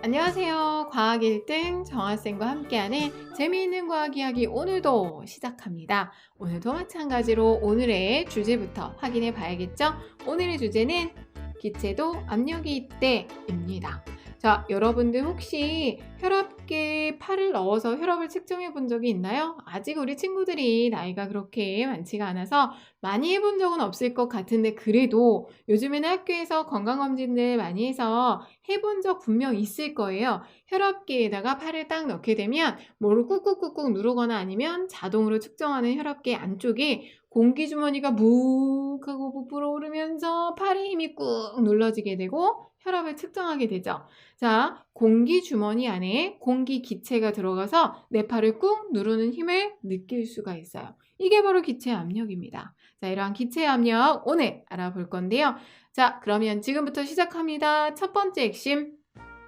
안녕하세요. 과학 1등 정하쌤과 함께하는 재미있는 과학 이야기 오늘도 시작합니다. 오늘도 마찬가지로 오늘의 주제부터 확인해 봐야겠죠? 오늘의 주제는 기체도 압력이 있대입니다. 자, 여러분들 혹시 혈압계에 팔을 넣어서 혈압을 측정해 본 적이 있나요? 아직 우리 친구들이 나이가 그렇게 많지가 않아서 많이 해본 적은 없을 것 같은데 그래도 요즘에는 학교에서 건강검진을 많이 해서 해본 적 분명 있을 거예요. 혈압계에다가 팔을 딱 넣게 되면 뭐를 꾹꾹꾹꾹 누르거나 아니면 자동으로 측정하는 혈압계 안쪽에 공기주머니가 묵 하고 부풀어 오르면서 팔에 힘이 꾹 눌러지게 되고 혈압을 측정하게 되죠. 자, 공기주머니 안에 공기 기체가 들어가서 내 팔을 꾹 누르는 힘을 느낄 수가 있어요. 이게 바로 기체 압력입니다. 자, 이러한 기체 압력 오늘 알아볼 건데요. 자, 그러면 지금부터 시작합니다. 첫 번째 핵심,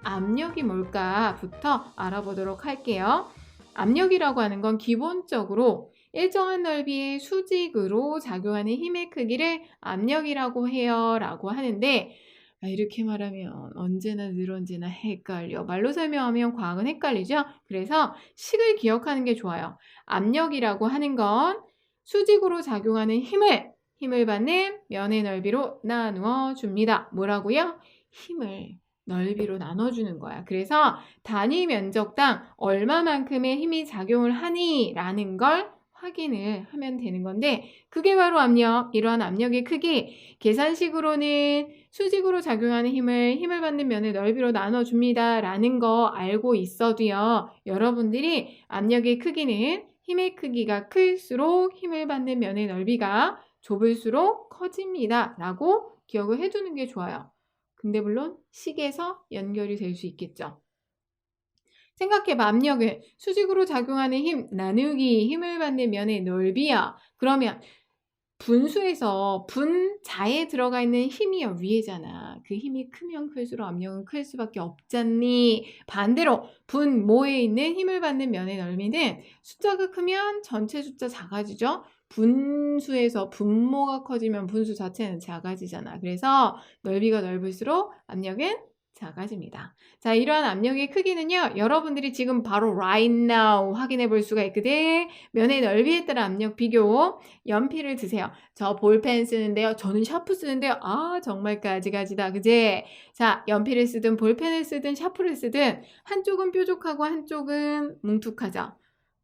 압력이 뭘까부터 알아보도록 할게요. 압력이라고 하는 건 기본적으로 일정한 넓이의 수직으로 작용하는 힘의 크기를 압력이라고 해요 라고 하는데, 이렇게 말하면 언제나 늘 언제나 헷갈려. 말로 설명하면 과학은 헷갈리죠? 그래서 식을 기억하는 게 좋아요. 압력이라고 하는 건 수직으로 작용하는 힘을 받는 면의 넓이로 나누어 줍니다. 뭐라고요? 힘을 넓이로 나눠주는 거야. 그래서 단위 면적당 얼마만큼의 힘이 작용을 하니? 라는 걸 확인을 하면 되는 건데 그게 바로 압력. 이러한 압력의 크기, 계산식으로는 수직으로 작용하는 힘을 받는 면의 넓이로 나눠줍니다. 라는 거 알고 있어도요. 여러분들이 압력의 크기는 힘의 크기가 클수록 힘을 받는 면의 넓이가 좁을수록 커집니다. 라고 기억을 해두는 게 좋아요. 근데 물론 식에서 연결이 될 수 있겠죠. 생각해봐. 압력은 수직으로 작용하는 힘 나누기 힘을 받는 면의 넓이야. 그러면 분수에서 분자에 들어가 있는 힘이요 위에잖아. 그 힘이 크면 클수록 압력은 클 수밖에 없잖니. 반대로 분모에 있는 힘을 받는 면의 넓이는 숫자가 크면 전체 숫자 작아지죠. 분수에서 분모가 커지면 분수 자체는 작아지잖아. 그래서 넓이가 넓을수록 압력은 작아집니다. 자, 이러한 압력의 크기는요. 여러분들이 지금 바로 right now 확인해 볼 수가 있거든. 면의 넓이에 따라 압력 비교. 연필을 드세요. 저 볼펜 쓰는데요. 저는 샤프 쓰는데요. 아, 정말 가지가지다. 그제? 자, 연필을 쓰든 볼펜을 쓰든 샤프를 쓰든 한쪽은 뾰족하고 한쪽은 뭉툭하죠.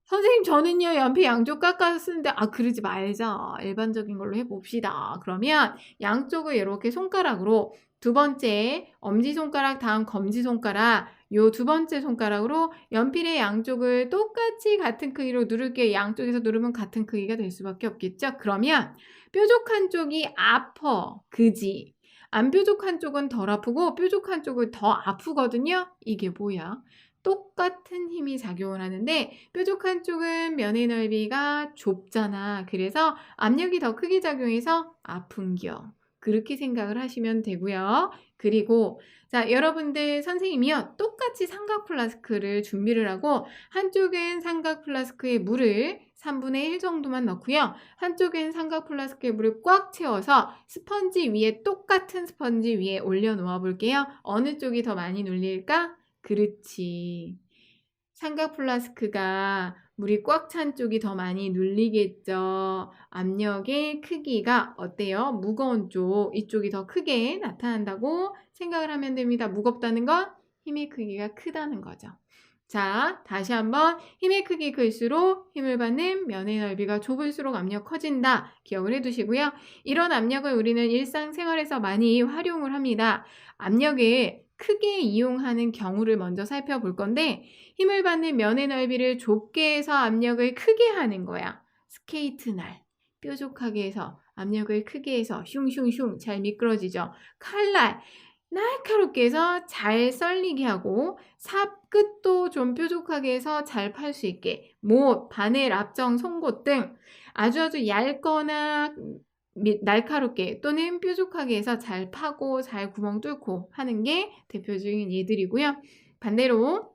선생님, 저는요, 연필 양쪽 깎아서 쓰는데, 그러지 말자. 일반적인 걸로 해봅시다. 그러면 양쪽을 이렇게 손가락으로 두 번째 엄지손가락 다음 검지손가락 요 두 번째 손가락으로 연필의 양쪽을 똑같이 같은 크기로 누를게요. 양쪽에서 누르면 같은 크기가 될 수밖에 없겠죠. 그러면 뾰족한 쪽이 아파. 그지? 안 뾰족한 쪽은 덜 아프고 뾰족한 쪽은 더 아프거든요. 이게 뭐야? 똑같은 힘이 작용을 하는데 뾰족한 쪽은 면의 넓이가 좁잖아. 그래서 압력이 더 크게 작용해서 아픈겨. 그렇게 생각을 하시면 되고요. 그리고 자, 여러분들 선생님이요. 똑같이 삼각 플라스크를 준비를 하고 한쪽엔 삼각 플라스크에 물을 3분의 1 정도만 넣고요. 한쪽엔 삼각 플라스크에 물을 꽉 채워서 스펀지 위에 똑같은 스펀지 위에 올려놓아 볼게요. 어느 쪽이 더 많이 눌릴까? 그렇지. 삼각 플라스크가 물이 꽉 찬 쪽이 더 많이 눌리겠죠. 압력의 크기가 어때요? 무거운 쪽, 이쪽이 더 크게 나타난다고 생각을 하면 됩니다. 무겁다는 건 힘의 크기가 크다는 거죠. 자, 다시 한번 힘의 크기 클수록 힘을 받는 면의 넓이가 좁을수록 압력 커진다. 기억을 해두시고요. 이런 압력을 우리는 일상생활에서 많이 활용을 합니다. 압력을 크게 이용하는 경우를 먼저 살펴볼 건데 힘을 받는 면의 넓이를 좁게 해서 압력을 크게 하는 거야. 스케이트 날 뾰족하게 해서 압력을 크게 해서 슝슝슝 잘 미끄러지죠. 칼날 날카롭게 해서 잘 썰리게 하고 삽 끝도 좀 뾰족하게 해서 잘 팔 수 있게 못, 바늘, 앞정, 송곳 등 아주 얇거나 날카롭게 또는 뾰족하게 해서 잘 파고 잘 구멍 뚫고 하는 게 대표적인 예들이고요. 반대로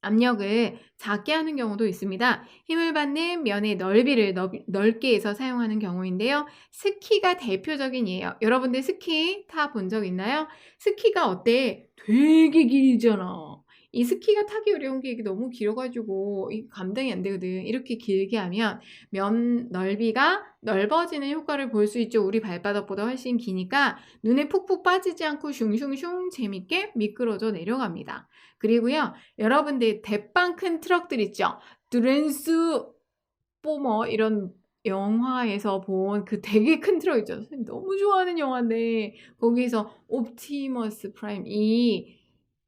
압력을 작게 하는 경우도 있습니다. 힘을 받는 면의 넓이를 넓게 해서 사용하는 경우인데요. 스키가 대표적인 예예요. 여러분들 스키 타본 적 있나요? 스키가 어때? 되게 길잖아. 이 스키가 타기 어려운 게 이게 너무 길어가지고 감당이 안 되거든. 이렇게 길게 하면 면 넓이가 넓어지는 효과를 볼 수 있죠. 우리 발바닥보다 훨씬 기니까 눈에 푹푹 빠지지 않고 슝슝슝 재밌게 미끄러져 내려갑니다. 그리고요, 여러분들 대빵 큰 트럭들 있죠? 트랜스포머 이런 영화에서 본 그 되게 큰 트럭 있죠? 선생님 너무 좋아하는 영화인데 거기서 옵티머스 프라임이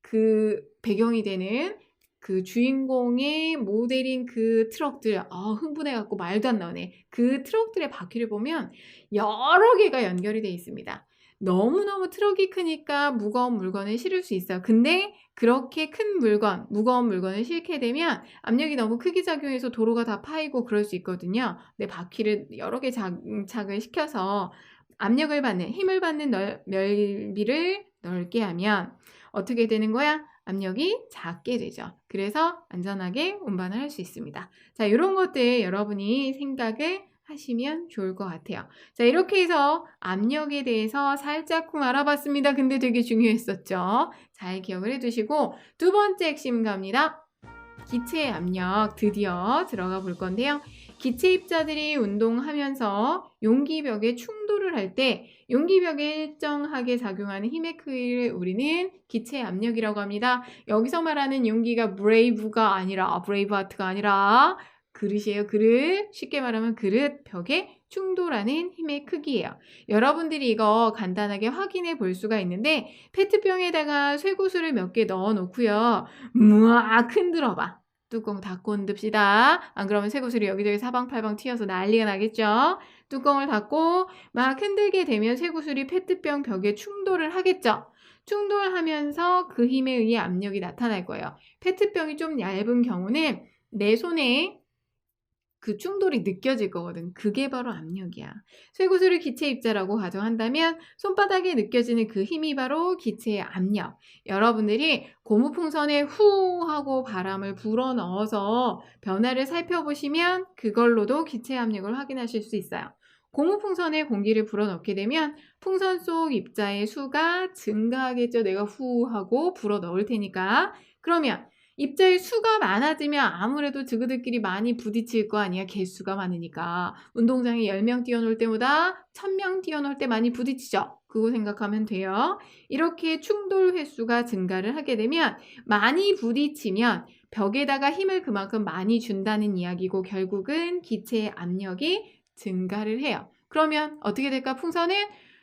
그 배경이 되는 그 주인공의 모델인 그 트럭들, 흥분해갖고 말도 안 나오네. 그 트럭들의 바퀴를 보면 여러 개가 연결이 돼 있습니다. 너무너무 트럭이 크니까 무거운 물건을 실을 수 있어요. 근데 그렇게 큰 물건, 무거운 물건을 실게 되면 압력이 너무 크게 작용해서 도로가 다 파이고 그럴 수 있거든요. 근데 바퀴를 여러 개 장착을 시켜서 압력을 받는, 힘을 받는 넓이를 넓게 하면 어떻게 되는 거야? 압력이 작게 되죠. 그래서 안전하게 운반을 할 수 있습니다. 자, 이런 것들 여러분이 생각을 하시면 좋을 것 같아요. 자, 이렇게 해서 압력에 대해서 살짝쿵 알아봤습니다. 근데 되게 중요했었죠. 잘 기억을 해두시고 두 번째 핵심 갑니다. 기체의 압력 드디어 들어가 볼 건데요. 기체 입자들이 운동하면서 용기벽에 충돌을 할 때 용기벽에 일정하게 작용하는 힘의 크기를 우리는 기체 압력이라고 합니다. 여기서 말하는 용기가 브레이브가 아니라 브레이브하트가 아니라 그릇이에요. 그릇. 쉽게 말하면 그릇 벽에 충돌하는 힘의 크기예요. 여러분들이 이거 간단하게 확인해 볼 수가 있는데 페트병에다가 쇠구슬을 몇 개 넣어 놓고요. 막 흔들어봐. 뚜껑 닫고 흔듭시다. 안 그러면 쇠구슬이 여기저기 사방팔방 튀어서 난리가 나겠죠. 뚜껑을 닫고 막 흔들게 되면 쇠구슬이 페트병 벽에 충돌을 하겠죠. 충돌하면서 그 힘에 의해 압력이 나타날 거예요. 페트병이 좀 얇은 경우는 내 손에 그 충돌이 느껴질 거거든. 그게 바로 압력이야. 쇠구슬을 기체 입자라고 가정한다면 손바닥에 느껴지는 그 힘이 바로 기체의 압력. 여러분들이 고무풍선에 후 하고 바람을 불어 넣어서 변화를 살펴보시면 그걸로도 기체 압력을 확인하실 수 있어요. 고무풍선에 공기를 불어 넣게 되면 풍선 속 입자의 수가 증가하겠죠. 내가 후 하고 불어 넣을 테니까. 그러면 입자의 수가 많아지면 아무래도 저그들끼리 많이 부딪힐 거 아니야. 개수가 많으니까. 운동장에 10명 뛰어놀 때보다 1000명 뛰어놀 때 많이 부딪히죠. 그거 생각하면 돼요. 이렇게 충돌 횟수가 증가를 하게 되면 많이 부딪히면 벽에다가 힘을 그만큼 많이 준다는 이야기고 결국은 기체의 압력이 증가를 해요. 그러면 어떻게 될까? 풍선은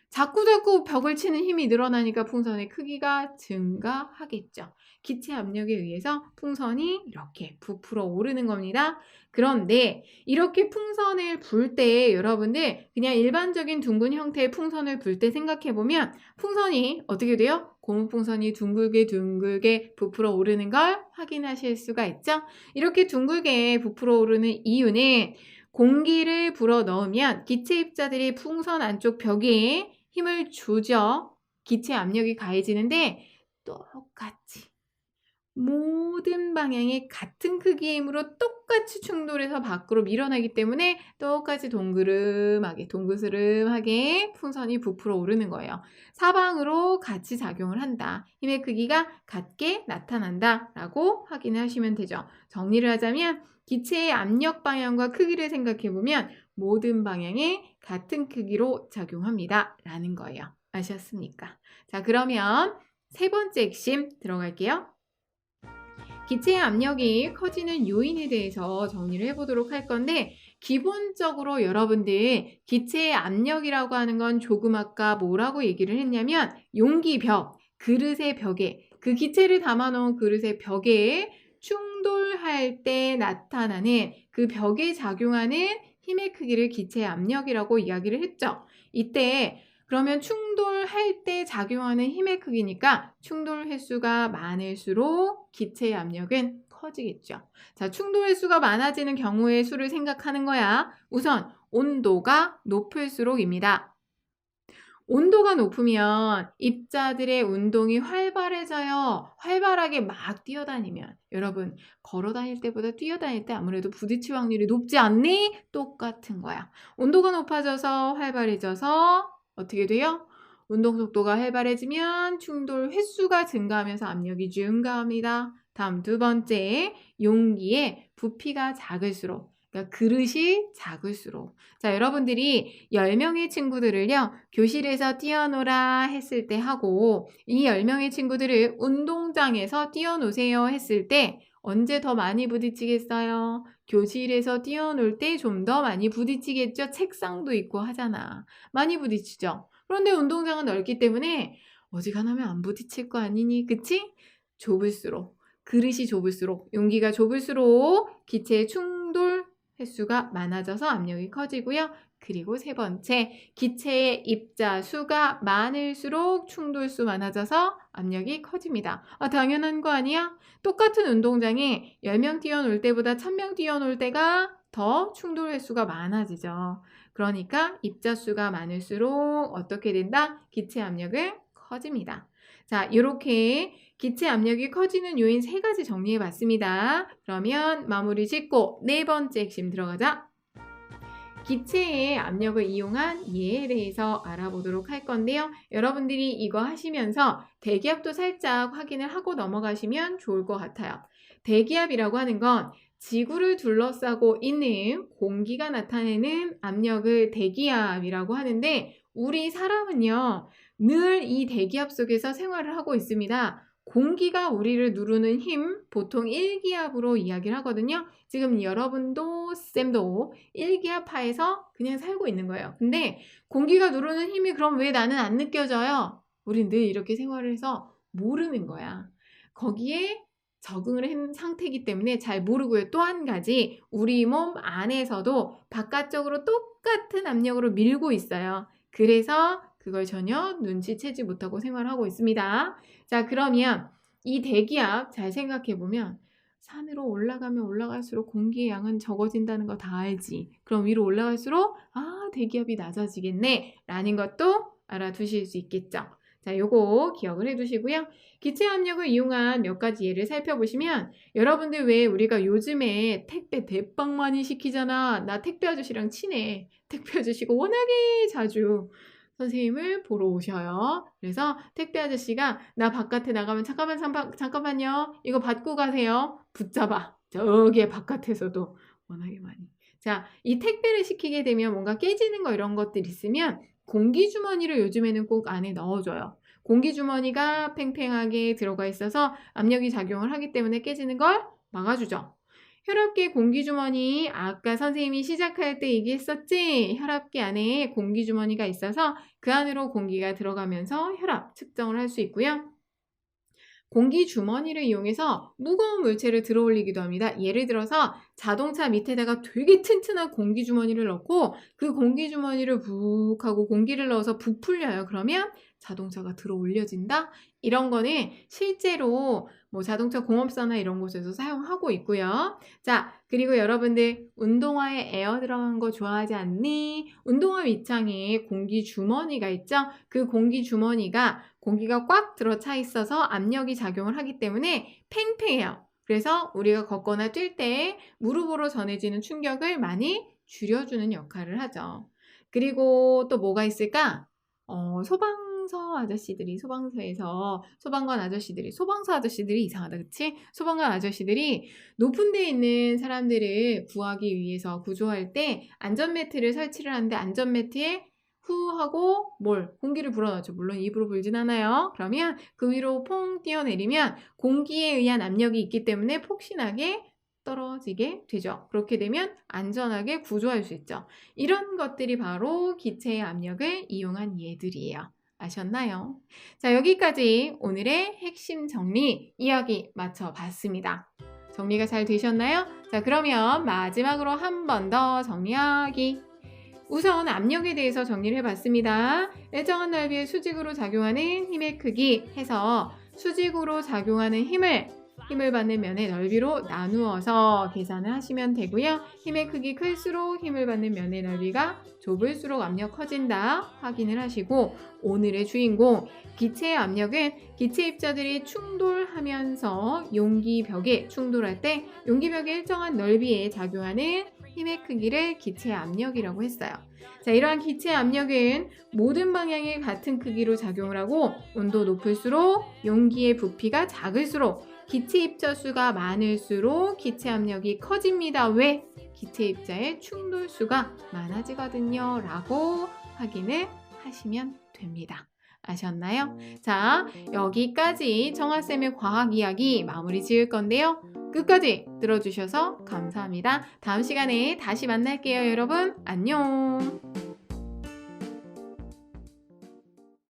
자꾸자꾸 벽을 치는 힘이 늘어나니까 풍선의 크기가 증가하겠죠. 기체 압력에 의해서 풍선이 이렇게 부풀어 오르는 겁니다. 그런데 이렇게 풍선을 불 때 여러분들 그냥 일반적인 둥근 형태의 풍선을 불 때 생각해보면 풍선이 어떻게 돼요? 고무풍선이 둥글게 부풀어 오르는 걸 확인하실 수가 있죠. 이렇게 둥글게 부풀어 오르는 이유는 공기를 불어 넣으면 기체 입자들이 풍선 안쪽 벽에 힘을 주죠. 기체 압력이 가해지는데 똑같이 모든 방향에 같은 크기의 힘으로 똑같이 충돌해서 밖으로 밀어나기 때문에 똑같이 동그스름하게 풍선이 부풀어 오르는 거예요. 사방으로 같이 작용을 한다. 힘의 크기가 같게 나타난다 라고 확인하시면 되죠. 정리를 하자면 기체의 압력 방향과 크기를 생각해보면 모든 방향에 같은 크기로 작용합니다 라는 거예요. 아셨습니까? 자, 그러면 세 번째 핵심 들어갈게요. 기체의 압력이 커지는 요인에 대해서 정리를 해보도록 할 건데 기본적으로 여러분들 기체의 압력이라고 하는 건 조금 아까 뭐라고 얘기를 했냐면 용기벽, 그릇의 벽에 그 기체를 담아놓은 그릇의 벽에 충돌할 때 나타나는 그 벽에 작용하는 힘의 크기를 기체의 압력이라고 이야기를 했죠. 이때 그러면 충돌할 때 작용하는 힘의 크기니까 충돌 횟수가 많을수록 기체의 압력은 커지겠죠. 자, 충돌 횟수가 많아지는 경우의 수를 생각하는 거야. 우선 온도가 높을수록입니다. 온도가 높으면 입자들의 운동이 활발해져요. 활발하게 막 뛰어다니면 여러분 걸어 다닐 때보다 뛰어다닐 때 아무래도 부딪힐 확률이 높지 않니? 똑같은 거야. 온도가 높아져서 활발해져서 어떻게 돼요? 운동 속도가 활발해지면 충돌 횟수가 증가하면서 압력이 증가합니다. 다음 두 번째, 용기의 부피가 작을수록, 그러니까 그릇이 작을수록. 자, 여러분들이 10명의 친구들을요, 교실에서 뛰어놀아 했을 때 하고, 이 10명의 친구들을 운동장에서 뛰어노세요 했을 때, 언제 더 많이 부딪히겠어요? 교실에서 뛰어놀 때 좀 더 많이 부딪히겠죠? 책상도 있고 하잖아. 많이 부딪히죠? 그런데 운동장은 넓기 때문에 어지간하면 안 부딪힐 거 아니니? 그치? 좁을수록, 그릇이 좁을수록, 용기가 좁을수록 기체의 충돌 횟수가 많아져서 압력이 커지고요. 그리고 세 번째, 기체의 입자 수가 많을수록 충돌수 많아져서 압력이 커집니다. 아, 당연한 거 아니야? 똑같은 운동장에 10명 뛰어놀 때보다 1000명 뛰어놀 때가 더 충돌 횟수가 많아지죠. 그러니까 입자 수가 많을수록 어떻게 된다? 기체 압력은 커집니다. 자, 이렇게 기체 압력이 커지는 요인 3가지 정리해 봤습니다. 그러면 마무리 짓고 네 번째 핵심 들어가자. 기체의 압력을 이용한 예에 대해서 알아보도록 할 건데요. 여러분들이 이거 하시면서 대기압도 살짝 확인을 하고 넘어가시면 좋을 것 같아요. 대기압이라고 하는 건 지구를 둘러싸고 있는 공기가 나타내는 압력을 대기압이라고 하는데 우리 사람은요, 늘 이 대기압 속에서 생활을 하고 있습니다. 공기가 우리를 누르는 힘, 보통 1기압으로 이야기를 하거든요. 지금 여러분도 쌤도 1기압 하에서 그냥 살고 있는 거예요. 근데 공기가 누르는 힘이 그럼 왜 나는 안 느껴져요? 우린 늘 이렇게 생활을 해서 모르는 거야. 거기에 적응을 한 상태이기 때문에 잘 모르고요. 또 한 가지, 우리 몸 안에서도 바깥쪽으로 똑같은 압력으로 밀고 있어요. 그래서 그걸 전혀 눈치채지 못하고 생활하고 있습니다. 자, 그러면 이 대기압 잘 생각해보면 산으로 올라가면 올라갈수록 공기의 양은 적어진다는 거 다 알지. 그럼 위로 올라갈수록 대기압이 낮아지겠네 라는 것도 알아두실 수 있겠죠. 자, 요거 기억을 해두시고요. 기체 압력을 이용한 몇 가지 예를 살펴보시면 여러분들 왜 우리가 요즘에 택배 대빵 많이 시키잖아. 나 택배 아저씨랑 친해. 택배 아저씨가 워낙에 자주 선생님을 보러 오셔요. 그래서 택배 아저씨가 나 바깥에 나가면 잠깐만요. 이거 받고 가세요. 붙잡아. 저기 바깥에서도 워낙에 많이. 자, 이 택배를 시키게 되면 뭔가 깨지는 거 이런 것들 있으면 공기주머니를 요즘에는 꼭 안에 넣어줘요. 공기주머니가 팽팽하게 들어가 있어서 압력이 작용을 하기 때문에 깨지는 걸 막아주죠. 혈압계 공기주머니, 아까 선생님이 시작할 때 얘기했었지? 혈압계 안에 공기주머니가 있어서 그 안으로 공기가 들어가면서 혈압 측정을 할 수 있고요. 공기주머니를 이용해서 무거운 물체를 들어 올리기도 합니다. 예를 들어서 자동차 밑에다가 되게 튼튼한 공기주머니를 넣고 그 공기주머니를 북 하고 공기를 넣어서 부풀려요. 그러면 자동차가 들어 올려진다? 이런 거는 실제로 뭐 자동차 공업사나 이런 곳에서 사용하고 있고요. 자, 그리고 여러분들 운동화에 에어 들어간 거 좋아하지 않니? 운동화 밑창에 공기주머니가 있죠? 그 공기주머니가 공기가 꽉 들어차 있어서 압력이 작용을 하기 때문에 팽팽해요. 그래서 우리가 걷거나 뛸 때 무릎으로 전해지는 충격을 많이 줄여주는 역할을 하죠. 그리고 또 뭐가 있을까? 소방서 아저씨들이 소방서 아저씨들이 이상하다, 그치? 소방관 아저씨들이 높은 데 있는 사람들을 구하기 위해서 구조할 때 안전매트를 설치를 하는데 안전매트에 후 하고 공기를 불어넣죠. 물론 입으로 불진 않아요. 그러면 그 위로 퐁 뛰어내리면 공기에 의한 압력이 있기 때문에 폭신하게 떨어지게 되죠. 그렇게 되면 안전하게 구조할 수 있죠. 이런 것들이 바로 기체의 압력을 이용한 예들이에요. 아셨나요? 자, 여기까지 오늘의 핵심 정리 이야기 마쳐봤습니다. 정리가 잘 되셨나요? 자, 그러면 마지막으로 한 번 더 정리하기. 우선 압력에 대해서 정리를 해봤습니다. 일정한 넓이의 수직으로 작용하는 힘의 크기 해서 수직으로 작용하는 힘을 힘을 받는 면의 넓이로 나누어서 계산을 하시면 되고요. 힘의 크기 클수록 힘을 받는 면의 넓이가 좁을수록 압력 커진다 확인을 하시고, 오늘의 주인공 기체의 압력은 기체 입자들이 충돌하면서 용기벽에 충돌할 때 용기벽의 일정한 넓이에 작용하는 힘의 크기를 기체 압력이라고 했어요. 자, 이러한 기체 압력은 모든 방향에 같은 크기로 작용을 하고, 온도 높을수록 용기의 부피가 작을수록 기체 입자 수가 많을수록 기체 압력이 커집니다. 왜? 기체 입자의 충돌수가 많아지거든요. 라고 확인을 하시면 됩니다. 아셨나요? 자, 여기까지 정아쌤의 과학 이야기 마무리 지을 건데요. 끝까지 들어주셔서 감사합니다. 다음 시간에 다시 만날게요, 여러분. 안녕.